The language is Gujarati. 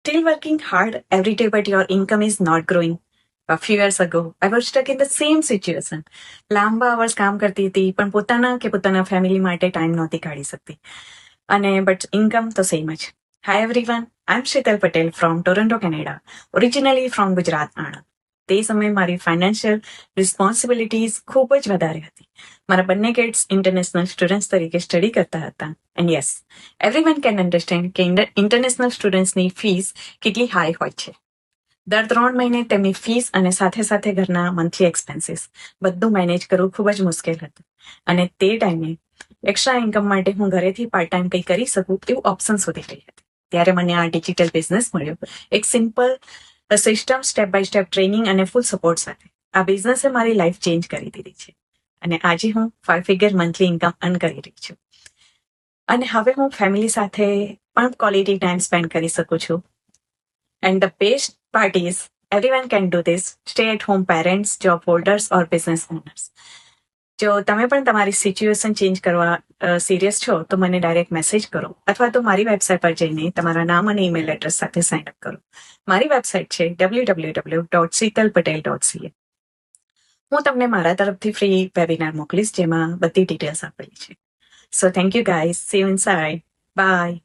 Still working hard every day, but your income is not growing. A few years ago, I was stuck in the same situation. લાંબા અવર્સ કામ કરતી હતી, પણ પોતાના ફેમિલી માટે ટાઈમ નહોતી કાઢી શકતી. અને બટ ઇન્કમ તો સેમ જ. Hi everyone, I'm Sheetal Patel from Toronto, Canada, originally from Gujarat, Anand. તે સમયે મારી ફાઇનાન્શિયલ રિસ્પોન્સિબિલિટીઝ ખૂબ જ વધારે હતી. મારા બંને કિડ્સ ઇન્ટરનેશનલ સ્ટુડન્ટ્સ તરીકે સ્ટડી કરતા હતા. And yes, everyone can understand કે ઇન્ટરનેશનલ સ્ટુડન્ટ્સની ફીસ કેટલી હાઈ હોય છે. દર 3 મહિને તેમની ફીસ અને સાથે સાથે ઘરના મંથલી એક્સપેન્સીસ બધું મેનેજ કરવું ખૂબ જ મુશ્કેલ હતું. અને તે ટાઈમે એક્સ્ટ્રા ઇન્કમ માટે હું ઘરેથી પાર્ટ ટાઈમ કંઈ કરી શકું એવું ઓપ્શન શોધી રહી હતી. ત્યારે મને આ ડિજિટલ બિઝનેસ મળ્યો. એક simple system, step by step training અને ફૂલ સપોર્ટ સાથે. આ બિઝનેસે મારી લાઈફ ચેન્જ કરી દીધી છે. અને આજે હું 5 ફિગર મંથલી ઇન્કમ અર્ન કરી રહી છું. અને હવે હું ફેમિલી સાથે પણ ક્વોલિટી ટાઈમ સ્પેન્ડ કરી શકું છું. And the best part is everyone can do this. Stay at home parents, job holders or business owners. જો તમે પણ તમારી સિચ્યુએશન ચેન્જ કરવા સિરિયસ છો તો મને ડાયરેક્ટ મેસેજ કરો, અથવા તો મારી વેબસાઇટ પર જઈને તમારા નામ અને ઈમેલ એડ્રેસ સાથે સાઇન અપ કરો. મારી વેબસાઇટ છે www.sheetalpatel.ca. હું તમને મારા તરફથી ફ્રી વેબિનાર મોકલીશ જેમાં બધી ડિટેલ્સ આપેલી છે. So thank you guys. See you inside. By.